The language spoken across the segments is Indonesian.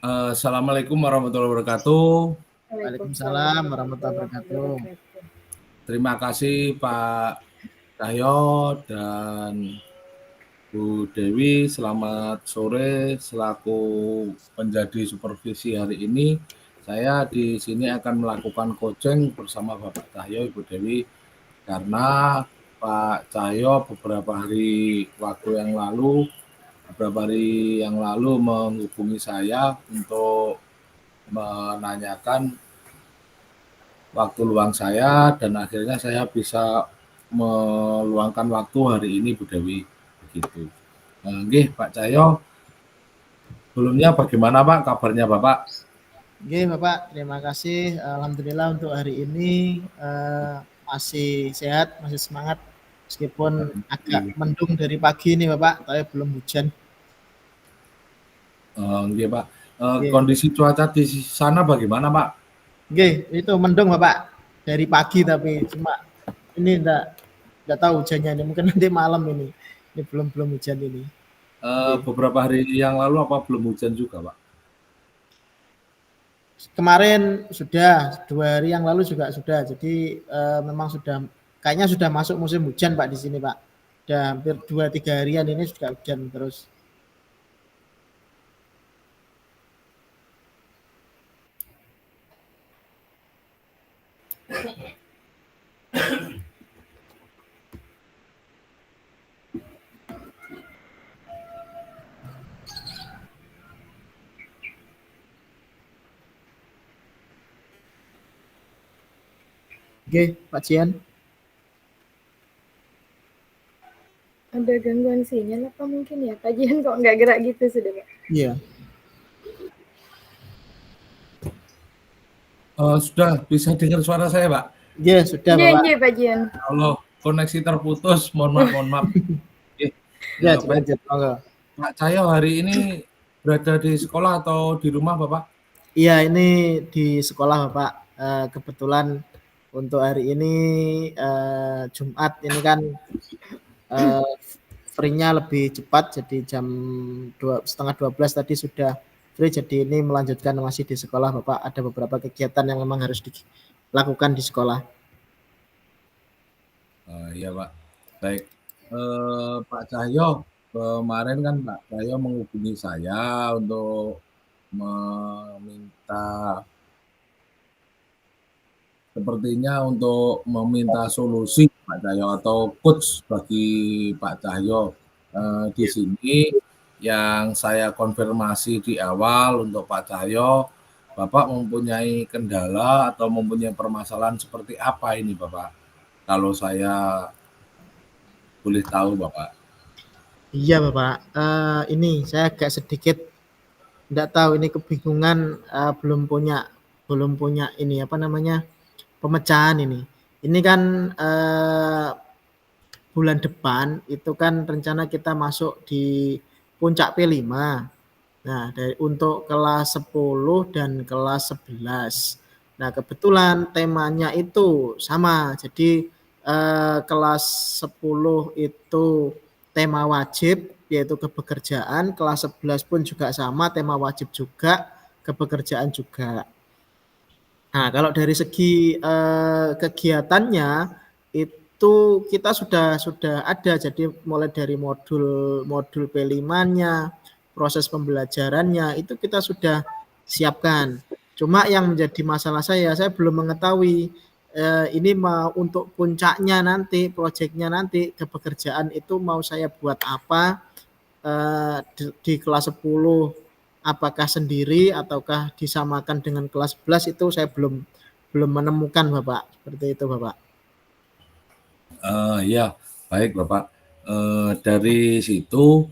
Assalamualaikum warahmatullahi wabarakatuh. Waalaikumsalam warahmatullahi wabarakatuh. Terima kasih Pak Cahyo dan Bu Dewi. Selamat sore. Selaku penjadi supervisi hari ini, saya di sini akan melakukan coaching bersama Bapak Cahyo, Ibu Dewi, karena Pak Cahyo beberapa hari yang lalu menghubungi saya untuk menanyakan waktu luang saya, dan akhirnya saya bisa meluangkan waktu hari ini, Bu Dewi, begitu. Nggih, Pak Cahyo, sebelumnya bagaimana Pak kabarnya Bapak? Oke Bapak, terima kasih. Alhamdulillah untuk hari ini masih sehat, masih semangat, meskipun agak mendung dari pagi ini Bapak, tapi belum hujan. Nggih Pak. Kondisi cuaca di sana bagaimana Pak? Oke, itu mendung Bapak dari pagi, tapi cuma ini enggak tahu hujannya ini, mungkin nanti malam ini. Ini belum hujan ini. Beberapa hari yang lalu apa belum hujan juga Pak? Kemarin sudah, 2 hari yang lalu juga sudah. Jadi memang kayaknya sudah masuk musim hujan Pak di sini Pak. Udah hampir 2-3 harian ini sudah hujan terus. Oke, Pak Cian. Ada gangguan sinyal apa mungkin ya? Pak Jian kok nggak gerak gitu sudah Pak? Iya. Sudah bisa dengar suara saya Pak? Iya, sudah Bapak. Iya Pak Jian. Allah, koneksi terputus, mohon maaf. Ya, lanjut. Pak Cahyo hari ini berada di sekolah atau di rumah Bapak? Iya, ini di sekolah Bapak. Kebetulan untuk hari ini Jumat ini kan free-nya lebih cepat, jadi jam 11:30 tadi sudah free, jadi ini melanjutkan masih di sekolah Bapak. Ada beberapa kegiatan yang memang harus dilakukan di sekolah. Iya Pak. Baik. Pak Cahyo, kemarin kan Pak Cahyo menghubungi saya untuk meminta solusi Pak Cahyo atau coach bagi Pak Cahyo. Di sini yang saya konfirmasi di awal untuk Pak Cahyo, Bapak mempunyai kendala atau mempunyai permasalahan seperti apa ini Bapak? Kalau saya boleh tahu Bapak. Iya Bapak, ini saya agak sedikit enggak tahu, ini kebingungan, belum punya ini apa namanya, pemecahan ini. Ini kan bulan depan itu kan rencana kita masuk di puncak P5. Nah, untuk kelas 10 dan kelas 11. Nah, kebetulan temanya itu sama. Jadi kelas 10 itu tema wajib, yaitu kepekerjaan. Kelas 11 pun juga sama, tema wajib juga, kepekerjaan juga. Nah, kalau dari segi kegiatannya itu kita sudah ada. Jadi mulai dari modul P5-nya, proses pembelajarannya itu kita sudah siapkan. Cuma yang menjadi masalah saya belum mengetahui ini mau untuk puncaknya nanti, proyeknya nanti, kepekerjaan itu mau saya buat apa di kelas 10, apakah sendiri ataukah disamakan dengan kelas 11, itu saya belum menemukan Bapak. Seperti itu Bapak. Ya, baik Bapak. Dari situ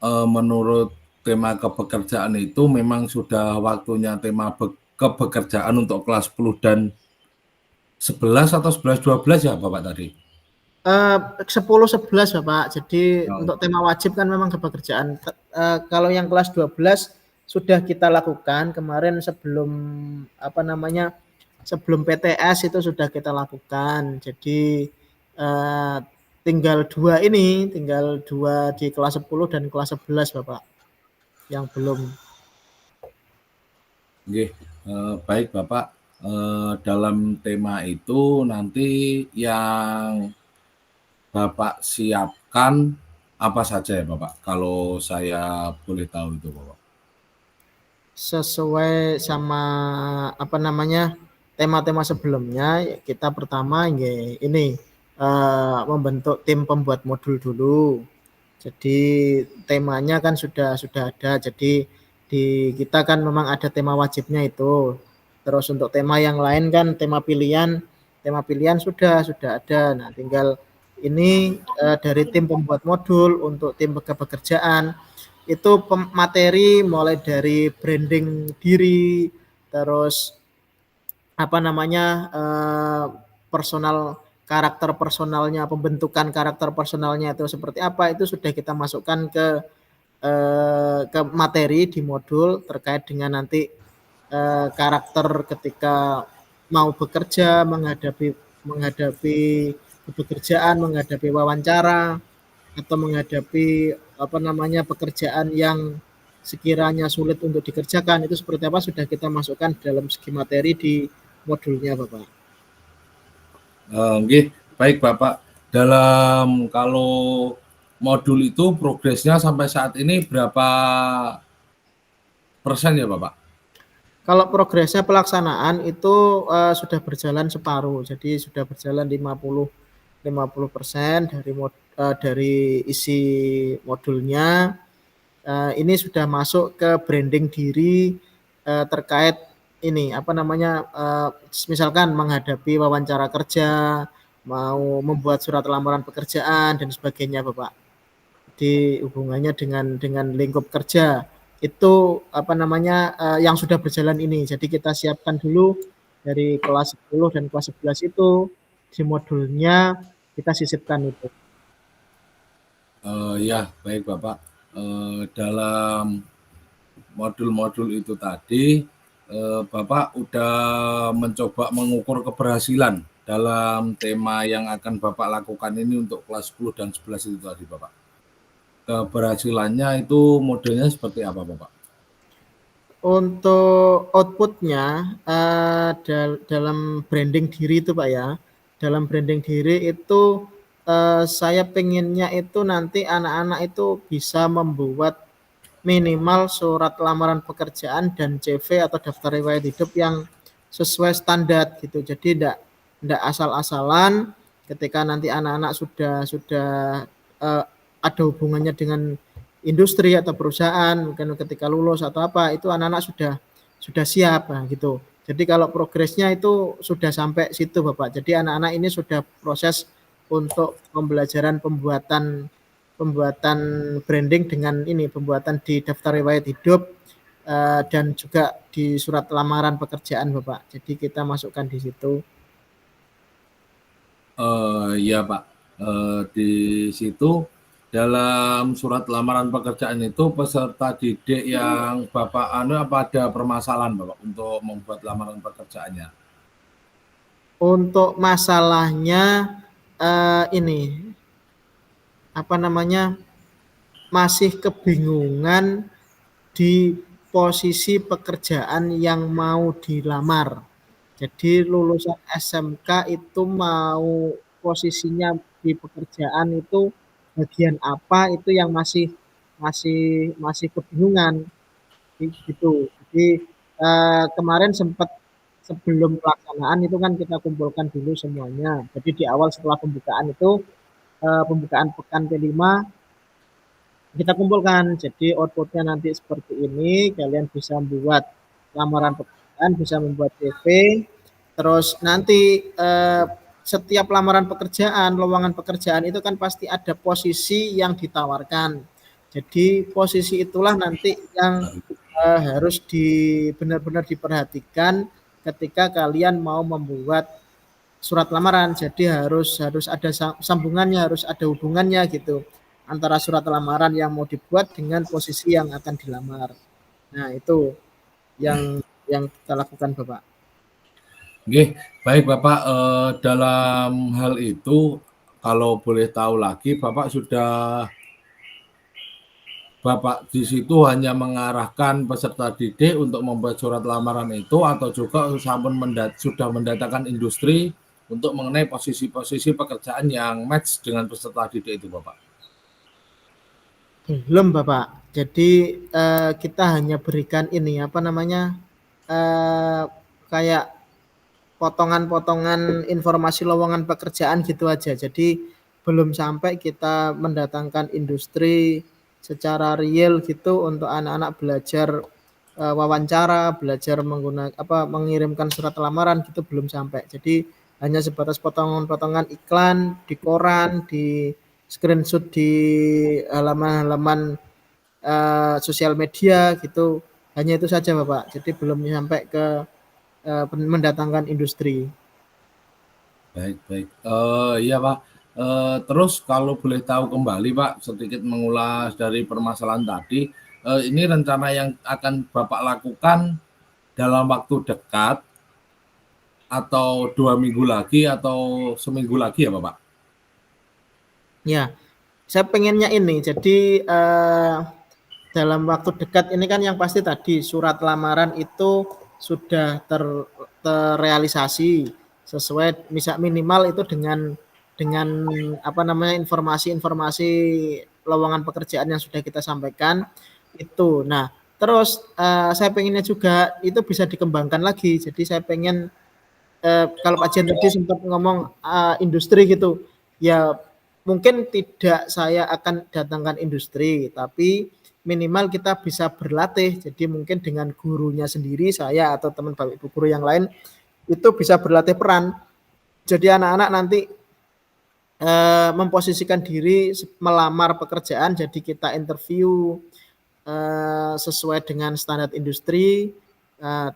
menurut tema kepekerjaan itu memang sudah waktunya tema kepekerjaan untuk kelas 10 dan 11 atau 11-12 ya Bapak tadi? 10-11 Bapak. Jadi untuk tema wajib kan memang kepekerjaan. Kalau yang kelas 12 sudah kita lakukan kemarin sebelum sebelum PTS itu sudah kita lakukan. Jadi tinggal 2 di kelas 10 dan kelas 11 Bapak yang belum. Nggih, baik Bapak, dalam tema itu nanti yang Bapak siapkan apa saja ya Bapak? Kalau saya boleh tahu itu Bapak. Sesuai sama apa namanya tema-tema sebelumnya, kita pertama ini membentuk tim pembuat modul dulu. Jadi temanya kan sudah ada. Jadi di kita kan memang ada tema wajibnya itu. Terus untuk tema yang lain kan tema pilihan sudah ada. Nah, tinggal ini dari tim pembuat modul untuk tim pekerjaan itu materi mulai dari branding diri, terus apa namanya karakter personalnya, pembentukan karakter personalnya itu seperti apa, itu sudah kita masukkan ke materi di modul terkait dengan nanti karakter ketika mau bekerja, menghadapi pekerjaan, menghadapi wawancara, atau menghadapi apa namanya pekerjaan yang sekiranya sulit untuk dikerjakan, itu seperti apa sudah kita masukkan dalam segi materi di modulnya Bapak. Nggih, baik Bapak. Dalam kalau modul itu progresnya sampai saat ini berapa persen ya Bapak? Kalau progresnya pelaksanaan itu sudah berjalan separuh, jadi sudah berjalan 50% dari isi modulnya. Ini sudah masuk ke branding diri terkait ini apa namanya misalkan menghadapi wawancara kerja, mau membuat surat lamaran pekerjaan dan sebagainya Bapak. Di hubungannya dengan lingkup kerja itu apa namanya yang sudah berjalan ini. Jadi kita siapkan dulu dari kelas 10 dan kelas 11 itu di modulnya kita sisipkan itu. Ya, baik Bapak. Dalam modul-modul itu tadi, Bapak udah mencoba mengukur keberhasilan dalam tema yang akan Bapak lakukan ini untuk kelas 10 dan 11 itu tadi Bapak. Keberhasilannya itu modelnya seperti apa Bapak? Untuk outputnya dalam branding diri itu Pak ya, dalam branding diri itu saya pengennya itu nanti anak-anak itu bisa membuat minimal surat lamaran pekerjaan dan CV atau daftar riwayat hidup yang sesuai standar gitu. Jadi tidak asal-asalan ketika nanti anak-anak sudah ada hubungannya dengan industri atau perusahaan, mungkin ketika lulus atau apa, itu anak-anak sudah siap nah, gitu. Jadi kalau progresnya itu sudah sampai situ Bapak. Jadi anak-anak ini sudah proses untuk pembelajaran pembuatan branding dengan ini, pembuatan di daftar riwayat hidup dan juga di surat lamaran pekerjaan Bapak. Jadi kita masukkan di situ. Ya Pak, di situ dalam surat lamaran pekerjaan itu peserta didik yang Bapak apa ada permasalahan Bapak untuk membuat lamaran pekerjaannya? Untuk masalahnya ini apa namanya masih kebingungan di posisi pekerjaan yang mau dilamar. Jadi lulusan SMK itu mau posisinya di pekerjaan itu bagian apa itu yang masih kebingungan gitu. Jadi kemarin sempat sebelum pelaksanaan itu kan kita kumpulkan dulu semuanya. Jadi di awal setelah pembukaan itu pembukaan pekan kelima kita kumpulkan. Jadi outputnya nanti seperti ini, kalian bisa membuat lamaran pekerjaan, bisa membuat CV, terus nanti setiap lamaran pekerjaan, lowongan pekerjaan itu kan pasti ada posisi yang ditawarkan. Jadi posisi itulah nanti yang harus benar-benar diperhatikan ketika kalian mau membuat surat lamaran. Jadi harus ada sambungannya, harus ada hubungannya gitu antara surat lamaran yang mau dibuat dengan posisi yang akan dilamar. Nah, itu yang kita lakukan, Bapak. Oke, baik Bapak, dalam hal itu kalau boleh tahu lagi Bapak sudah Bapak di situ hanya mengarahkan peserta didik untuk membuat surat lamaran itu, atau juga sudah mendatangkan industri untuk mengenai posisi-posisi pekerjaan yang match dengan peserta didik itu, Bapak? Belum, Bapak. Jadi kita hanya berikan ini apa namanya kayak potongan-potongan informasi lowongan pekerjaan gitu aja. Jadi belum sampai kita mendatangkan industri secara real gitu untuk anak-anak belajar wawancara, belajar mengirimkan surat lamaran gitu belum sampai. Jadi hanya sebatas potongan-potongan iklan di koran, di screenshot di halaman-halaman sosial media gitu. Hanya itu saja, Bapak. Jadi belum sampai ke mendatangkan industri. Baik. Iya, Pak. Terus kalau boleh tahu kembali, Pak, sedikit mengulas dari permasalahan tadi, ini rencana yang akan Bapak lakukan dalam waktu dekat atau 2 minggu lagi atau seminggu lagi ya, Bapak? Ya, saya pengennya ini. Jadi dalam waktu dekat ini kan yang pasti tadi surat lamaran itu sudah terrealisasi sesuai minimal itu dengan apa namanya informasi-informasi lowongan pekerjaan yang sudah kita sampaikan itu. Nah, terus saya pengennya juga itu bisa dikembangkan lagi. Jadi saya pengen kalau Pak Jen tadi sempat ngomong industri gitu, ya mungkin tidak saya akan datangkan industri, tapi minimal kita bisa berlatih. Jadi mungkin dengan gurunya sendiri, saya atau teman Bapak Ibu guru yang lain, itu bisa berlatih peran. Jadi anak-anak nanti memposisikan diri melamar pekerjaan, jadi kita interview sesuai dengan standar industri,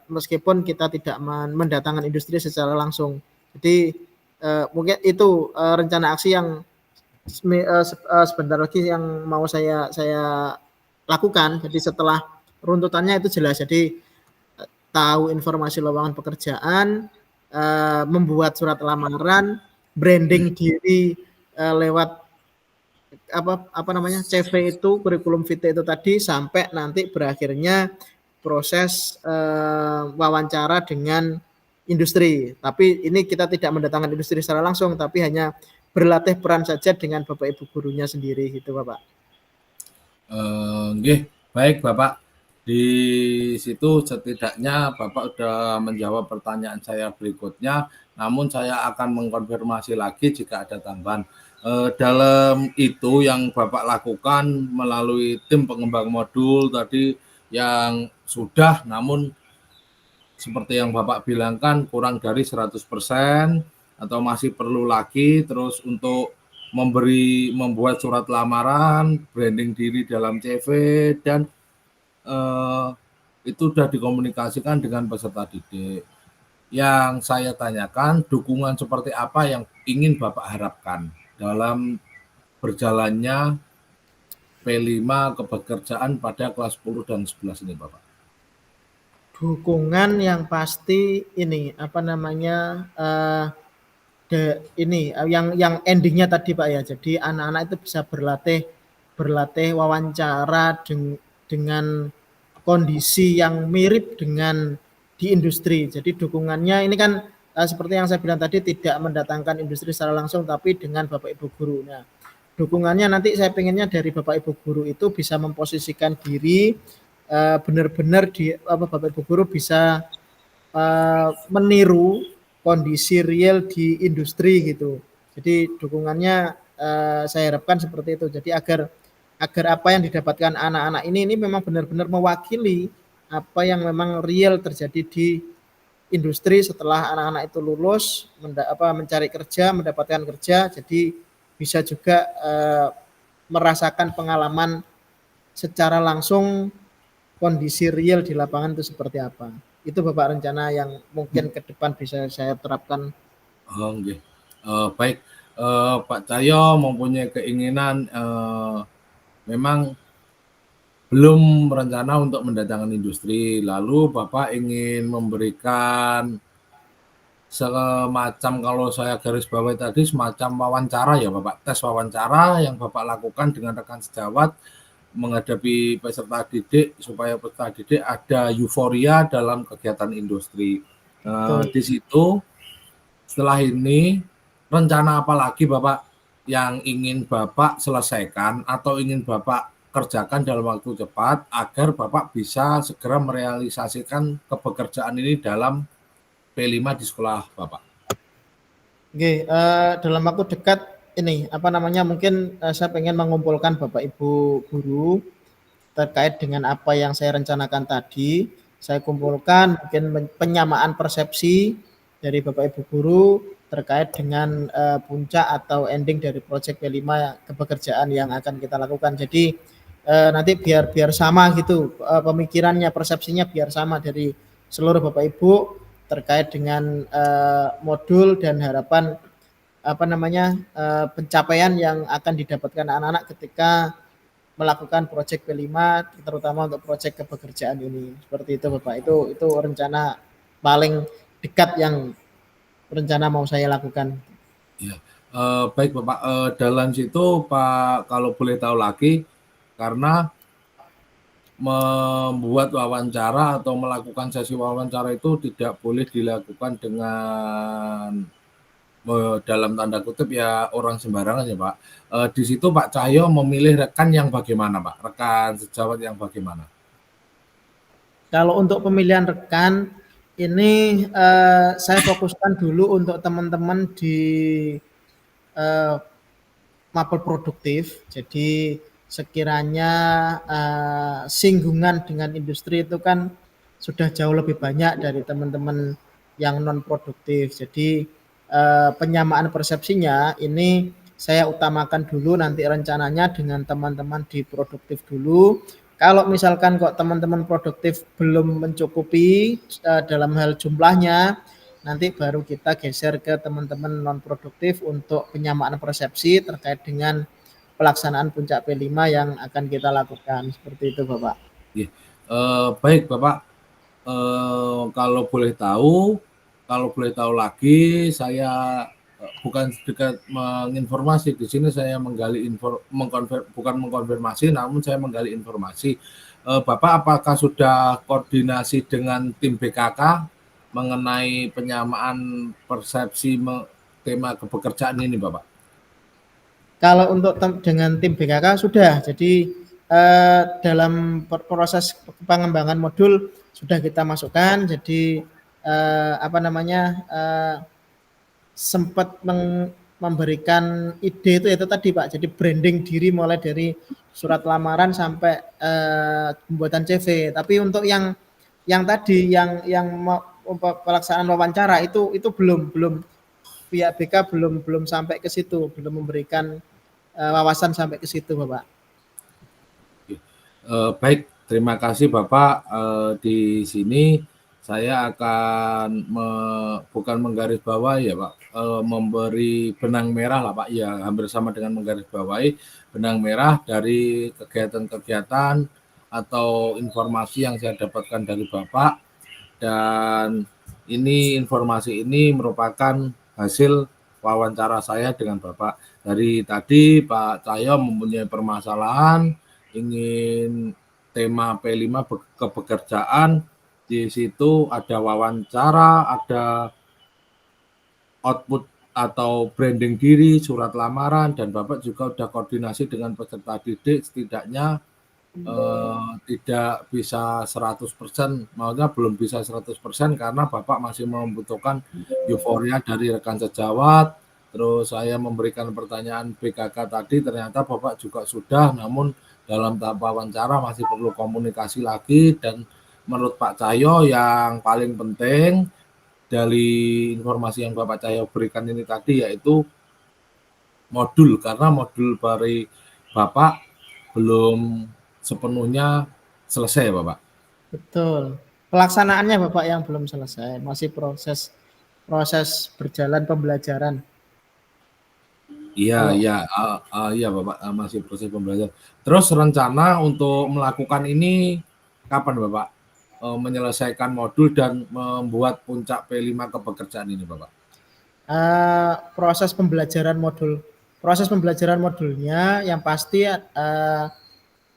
meskipun kita tidak mendatangkan industri secara langsung. Jadi mungkin itu rencana aksi yang sebentar lagi yang mau saya lakukan. Jadi setelah runtutannya itu jelas. Jadi tahu informasi lowongan pekerjaan, membuat surat lamaran, branding diri lewat apa namanya CV itu, kurikulum vitae itu tadi, sampai nanti berakhirnya proses wawancara dengan industri. Tapi ini kita tidak mendatangkan industri secara langsung, tapi hanya berlatih peran saja dengan Bapak Ibu gurunya sendiri gitu, Bapak. Nggih, baik Bapak. Di situ setidaknya Bapak sudah menjawab pertanyaan saya berikutnya, namun saya akan mengkonfirmasi lagi jika ada tambahan. Dalam itu yang Bapak lakukan melalui tim pengembang modul tadi yang sudah, namun seperti yang Bapak bilangkan kurang dari 100% atau masih perlu lagi, terus untuk membuat surat lamaran, branding diri dalam CV, dan itu sudah dikomunikasikan dengan peserta didik. Yang saya tanyakan, dukungan seperti apa yang ingin Bapak harapkan dalam berjalannya P5 kepekerjaan pada kelas 10 dan 11 ini, Bapak? Dukungan yang pasti ini apa namanya yang endingnya tadi Pak ya. Jadi anak-anak itu bisa berlatih wawancara dengan kondisi yang mirip dengan di industri. Jadi dukungannya ini kan seperti yang saya bilang tadi, tidak mendatangkan industri secara langsung, tapi dengan Bapak Ibu guru. Nah, dukungannya nanti saya pengennya dari Bapak Ibu guru itu bisa memposisikan diri benar-benar Bapak Ibu guru bisa meniru kondisi real di industri gitu. Jadi dukungannya saya harapkan seperti itu. Jadi agar apa yang didapatkan anak-anak ini memang benar-benar mewakili apa yang memang real terjadi di industri setelah anak-anak itu lulus, mencari kerja, mendapatkan kerja. Jadi bisa juga merasakan pengalaman secara langsung kondisi real di lapangan itu seperti apa. Itu Bapak rencana yang mungkin ke depan bisa saya terapkan. Okay. Baik, Pak Cahyo mempunyai keinginan memang belum berencana untuk mendatangkan industri, lalu Bapak ingin memberikan semacam, kalau saya garis bawahi tadi, semacam wawancara ya Bapak, tes wawancara yang Bapak lakukan dengan rekan sejawat menghadapi peserta didik supaya peserta didik ada euforia dalam kegiatan industri. Di situ setelah ini rencana apa lagi Bapak yang ingin Bapak selesaikan atau ingin Bapak kerjakan dalam waktu cepat agar Bapak bisa segera merealisasikan kepekerjaan ini dalam P5 di sekolah Bapak? Oke, dalam waktu dekat ini mungkin saya pengen mengumpulkan Bapak Ibu guru terkait dengan apa yang saya rencanakan tadi. Saya kumpulkan mungkin penyamaan persepsi dari Bapak Ibu guru terkait dengan puncak atau ending dari proyek P5 kepekerjaan yang akan kita lakukan. Jadi nanti biar sama gitu pemikirannya, persepsinya biar sama dari seluruh Bapak Ibu terkait dengan modul dan harapan pencapaian yang akan didapatkan anak-anak ketika melakukan proyek P5 terutama untuk proyek kepekerjaan ini. Seperti itu Bapak. Itu rencana paling dekat yang rencana mau saya lakukan. Ya. Baik Bapak, dalam situ Pak kalau boleh tahu lagi, karena membuat wawancara atau melakukan sesi wawancara itu tidak boleh dilakukan dengan dalam tanda kutip ya orang sembarangan ya Pak. Di situ Pak Cahyo memilih rekan yang bagaimana Pak? Rekan sejawat yang bagaimana? Kalau untuk pemilihan rekan ini saya fokuskan dulu untuk teman-teman di mapel produktif. Jadi sekiranya singgungan dengan industri itu kan sudah jauh lebih banyak dari teman-teman yang non produktif. Jadi penyamaan persepsinya ini saya utamakan dulu nanti rencananya dengan teman-teman di produktif dulu. Kalau misalkan kok teman-teman produktif belum mencukupi dalam hal jumlahnya, nanti baru kita geser ke teman-teman non produktif untuk penyamaan persepsi terkait dengan pelaksanaan puncak P5 yang akan kita lakukan. Seperti itu Bapak. Baik Bapak, kalau boleh tahu lagi, saya bukan sedikit menginformasi di sini, saya menggali bukan mengkonfirmasi, namun saya menggali informasi. Bapak apakah sudah koordinasi dengan tim BKK mengenai penyamaan persepsi tema kepekerjaan ini, Bapak? Kalau untuk dengan tim BKK sudah, jadi dalam proses pengembangan modul sudah kita masukkan, jadi sempat memberikan ide itu tadi Pak, jadi branding diri mulai dari surat lamaran sampai pembuatan CV. Tapi untuk yang tadi yang pelaksanaan wawancara itu belum pihak BK belum sampai ke situ, belum memberikan wawasan sampai ke situ Bapak. Baik, terima kasih Bapak. Di sini saya akan bukan menggarisbawahi ya Pak, memberi benang merah lah Pak, ya hampir sama dengan menggarisbawahi benang merah dari kegiatan-kegiatan atau informasi yang saya dapatkan dari Bapak, dan informasi ini merupakan hasil wawancara saya dengan Bapak. Dari tadi Pak Cahyo mempunyai permasalahan, ingin tema P5 kepekerjaan. Di situ ada wawancara, ada output atau branding diri, surat lamaran, dan Bapak juga sudah koordinasi dengan peserta didik, setidaknya tidak bisa 100%, maksudnya belum bisa 100% karena Bapak masih membutuhkan euforia dari rekan sejawat. Terus saya memberikan pertanyaan BKK tadi, ternyata Bapak juga sudah, namun dalam tahap wawancara masih perlu komunikasi lagi. Dan menurut Pak Cahyo yang paling penting dari informasi yang Bapak Cahyo berikan ini tadi yaitu modul, karena modul dari Bapak belum sepenuhnya selesai Bapak. Betul. Pelaksanaannya Bapak yang belum selesai, masih proses berjalan pembelajaran. Iya, iya Bapak, masih proses pembelajaran. Terus rencana untuk melakukan ini kapan Bapak? Menyelesaikan modul dan membuat puncak P5 kepekerjaan ini Bapak? Proses pembelajaran modulnya yang pasti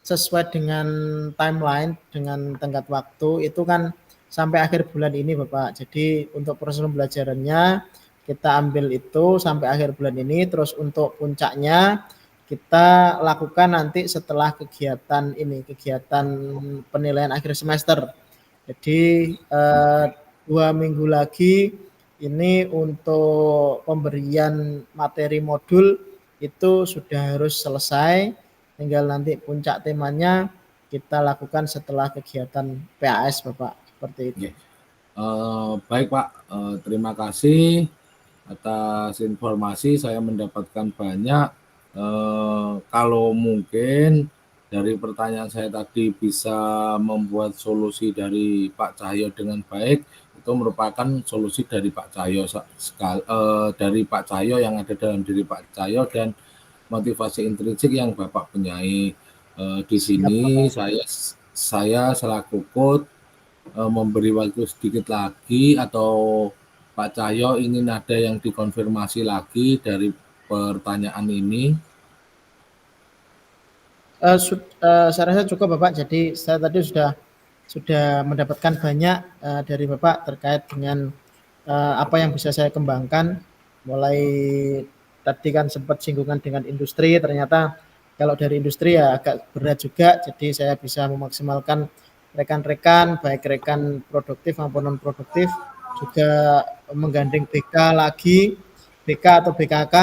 sesuai dengan timeline, dengan tenggat waktu itu kan sampai akhir bulan ini Bapak. Jadi untuk proses pembelajarannya kita ambil itu sampai akhir bulan ini, terus untuk puncaknya kita lakukan nanti setelah kegiatan ini, kegiatan penilaian akhir semester. Jadi 2 minggu lagi ini untuk pemberian materi modul itu sudah harus selesai, tinggal nanti puncak temanya kita lakukan setelah kegiatan PAS Bapak, seperti itu. Baik Pak, terima kasih atas informasi, saya mendapatkan banyak. Kalau mungkin dari pertanyaan saya tadi bisa membuat solusi dari Pak Cahyo dengan baik, itu merupakan solusi dari Pak Cahyo dari Pak Cahyo yang ada dalam diri Pak Cahyo dan motivasi intrinsik yang Bapak punyai. Di sini saya selaku coach memberi waktu sedikit lagi, atau Pak Cahyo ingin ada yang dikonfirmasi lagi dari pertanyaan ini? Saya rasa cukup Bapak. Jadi saya tadi sudah mendapatkan banyak dari Bapak terkait dengan apa yang bisa saya kembangkan. Mulai tadi kan sempat singgungan dengan industri, ternyata kalau dari industri ya agak berat juga. Jadi saya bisa memaksimalkan rekan-rekan, baik rekan produktif maupun non produktif, juga menggandeng BK lagi, BK atau BKK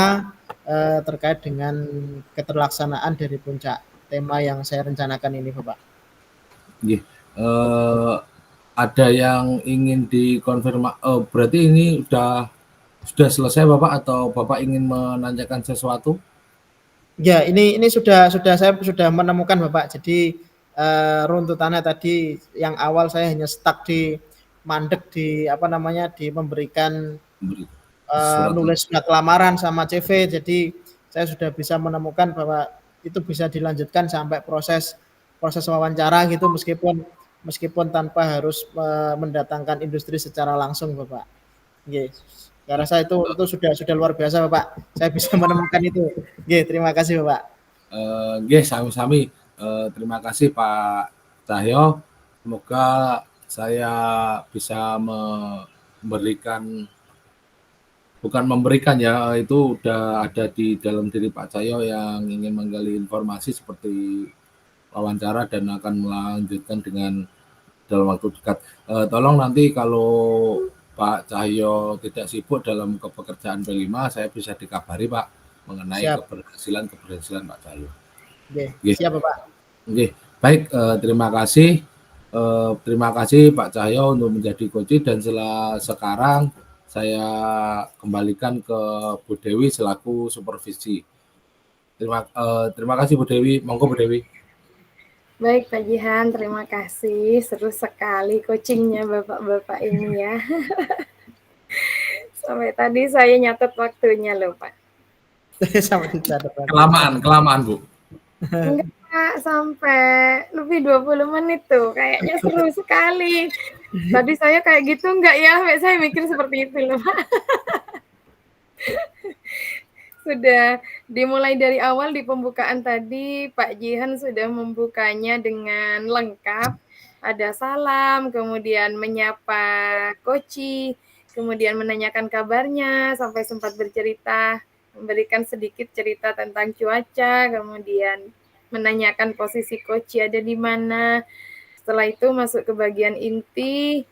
terkait dengan keterlaksanaan dari puncak tema yang saya rencanakan ini Bapak. Ada yang ingin dikonfirmasi? Berarti ini sudah selesai Bapak, atau Bapak ingin menanyakan sesuatu? Ya, ini sudah saya sudah menemukan Bapak. Jadi runtutannya tadi yang awal saya hanya stuck di mandek di di memberikan nulis surat lamaran sama CV. Jadi saya sudah bisa menemukan bahwa itu bisa dilanjutkan sampai proses wawancara gitu, meskipun tanpa harus mendatangkan industri secara langsung Bapak. Saya rasa itu sudah luar biasa Bapak. Saya bisa menemukan itu. Terima kasih Bapak. Sami-sami. Terima kasih Pak Cahyo. Semoga saya bisa itu udah ada di dalam diri Pak Cahyo yang ingin menggali informasi seperti wawancara dan akan melanjutkan dengan dalam waktu dekat. Tolong nanti kalau Pak Cahyo tidak sibuk dalam pekerjaan P5, saya bisa dikabari Pak mengenai keberhasilan Pak Cahyo. Siap Bapak. Baik, terima kasih. Terima kasih Pak Cahyo untuk menjadi coach, dan sekarang saya kembalikan ke Bu Dewi selaku supervisi. Terima kasih Bu Dewi. Monggo Bu Dewi. Baik Pak Jihan, terima kasih. Seru sekali coachingnya Bapak-Bapak ini ya. Sampai tadi saya nyatet waktunya loh Pak. Sampai dicatat. Kelamaan Bu. Enggak Pak, sampai lebih 20 menit tuh. Kayaknya seru sekali. Tadi saya kayak gitu enggak ya? Saya mikir seperti itu loh Pak. Sudah dimulai dari awal di pembukaan tadi, Pak Jihan sudah membukanya dengan lengkap. Ada salam, kemudian menyapa Koci, kemudian menanyakan kabarnya, sampai sempat bercerita, memberikan sedikit cerita tentang cuaca, kemudian menanyakan posisi Koci ada di mana. Setelah itu masuk ke bagian inti,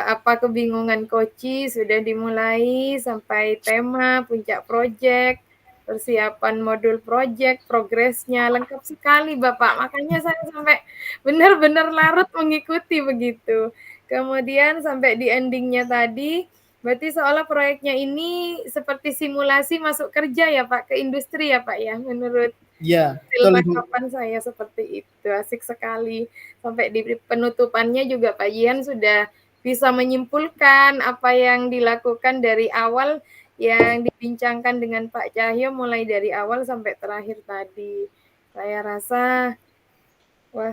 apa kebingungan Koci, sudah dimulai sampai tema, puncak proyek, persiapan modul proyek, progresnya, lengkap sekali Bapak. Makanya saya sampai benar-benar larut mengikuti begitu. Kemudian sampai di endingnya tadi, berarti seolah proyeknya ini seperti simulasi masuk kerja ya Pak, ke industri ya Pak ya, menurut tanggapan saya seperti itu. Asik sekali. Sampai di penutupannya juga Pak Jihan sudah bisa menyimpulkan apa yang dilakukan dari awal yang dibincangkan dengan Pak Cahyo mulai dari awal sampai terakhir tadi. Saya rasa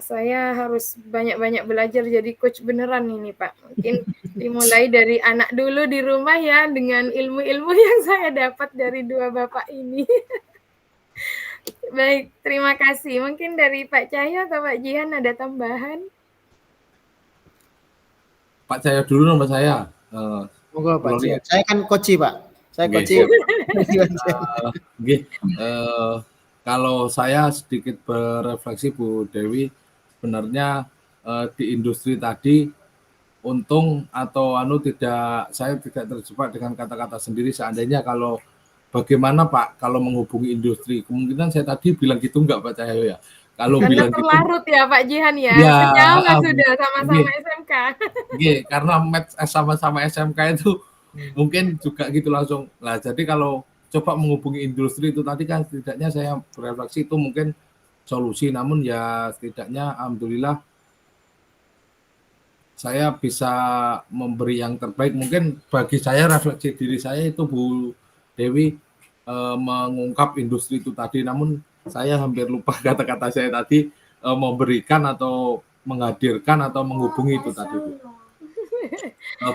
saya harus banyak-banyak belajar jadi coach beneran ini Pak. Mungkin dimulai dari anak dulu di rumah ya, dengan ilmu-ilmu yang saya dapat dari dua Bapak ini. Baik, terima kasih. Mungkin dari Pak Cahyo atau Pak Jihan ada tambahan? Pak Cahyo dulu nomor saya. Monggo Pak Gloria. Jihan. Saya kan koci, Pak. Saya Nggih, koci. siap. Jihan. Nggih, kalau saya sedikit berefleksi Bu Dewi, sebenarnya di industri tadi untung atau saya tidak terjebak dengan kata-kata sendiri. Seandainya kalau bagaimana Pak kalau menghubungi industri, kemungkinan saya tadi bilang gitu enggak Pak Cahyo ya? Kalau Karena bilang gitu, terlarut ya Pak Jihan ya, ya, senyawa sudah sama-sama nggih, SMK. nggih, karena match sama-sama SMK itu mungkin juga gitu langsung. Lah jadi kalau coba menghubungi industri itu tadi kan setidaknya saya berefleksi itu mungkin solusi, namun ya setidaknya alhamdulillah saya bisa memberi yang terbaik. Mungkin bagi saya refleksi diri saya itu Bu Dewi mengungkap industri itu tadi, namun saya hampir lupa kata-kata saya tadi memberikan atau menghadirkan atau menghubungi itu tadi Bu.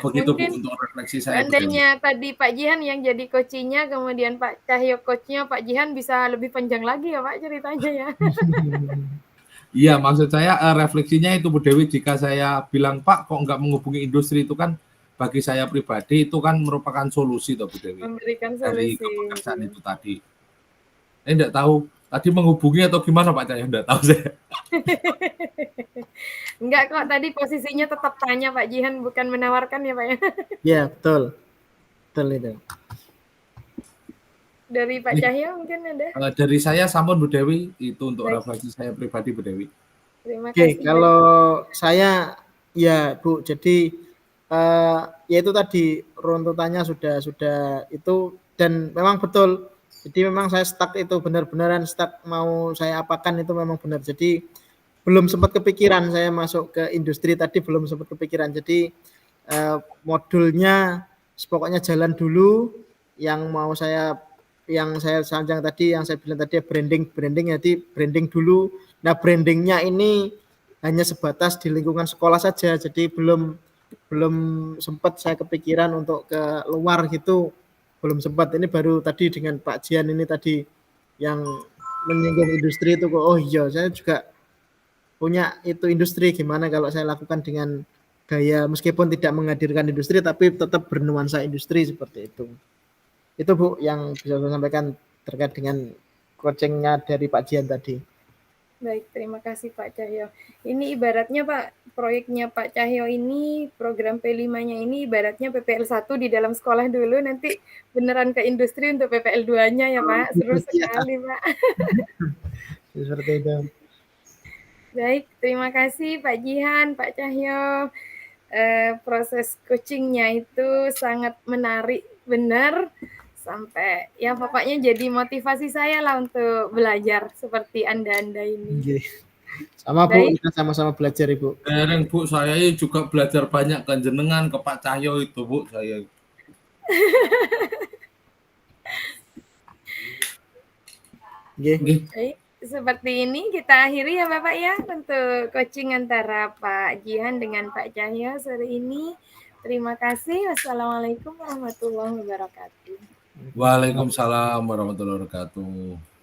Begitu Bu Mungkin untuk refleksi saya Bu Dewi. seandainya tadi Pak Jihan yang jadi coaching-nya, kemudian Pak Cahyo coach-nya, Pak Jihan bisa lebih panjang lagi ya Pak ceritanya ya. Iya, maksud saya refleksinya itu Bu Dewi, jika saya bilang Pak kok nggak menghubungi industri itu kan bagi saya pribadi itu kan merupakan solusi toh Bu Dewi Memberikan dari solusi. kepekerjaan itu tadi. Saya enggak tahu tadi menghubungi atau gimana Pak Cahyo, enggak tahu saya. Enggak kok, tadi posisinya tetap tanya Pak Jihan, bukan menawarkan ya Pak ya. Ya, betul. Betul itu. Dari Pak Cahyo mungkin ada? Dari saya sampun Bu Dewi, itu untuk Baik. refleksi saya pribadi Bu Dewi. Terima Oke, kasih. kalau saya ya Bu, jadi ya itu tadi runtutannya sudah itu dan memang betul. Jadi memang saya stuck itu benar-benaran stuck mau saya apakan itu memang benar. Jadi belum sempat kepikiran saya masuk ke industri tadi belum sempat kepikiran. Jadi modulnya pokoknya jalan dulu yang mau yang saya sanjang tadi yang saya bilang tadi branding jadi branding dulu. Nah, brandingnya ini hanya sebatas di lingkungan sekolah saja. Jadi belum sempat saya kepikiran untuk ke luar gitu. Belum sempat. Ini baru tadi dengan Pak Jihan ini tadi yang menyinggung industri itu kok. Oh iya, saya juga punya itu industri, gimana kalau saya lakukan dengan gaya meskipun tidak menghadirkan industri tapi tetap bernuansa industri seperti itu. Itu Bu yang bisa saya sampaikan terkait dengan coachingnya dari Pak Jihan tadi. Baik, terima kasih Pak Cahyo. Ini ibaratnya Pak, proyeknya Pak Cahyo ini, program P5-nya ini ibaratnya PPL 1 di dalam sekolah dulu, nanti beneran ke industri untuk PPL 2-nya ya Pak. Seru sekali Pak. Seperti itu. Baik, terima kasih Pak Jihan, Pak Cahyo. Proses coachingnya itu sangat menarik, benar. Sampai ya pokoknya jadi motivasi saya lah untuk belajar seperti Anda-Anda ini. Sama Bu, Baik. kita sama-sama belajar Ibu. Dereng Bu, saya juga belajar banyak kan jenengan ke Pak Cahyo itu Bu, saya. Baik, seperti ini kita akhiri ya Bapak ya untuk coaching antara Pak Jihan dengan Pak Cahyo sore ini. Terima kasih. Wassalamualaikum warahmatullahi wabarakatuh. Waalaikumsalam warahmatullahi wabarakatuh.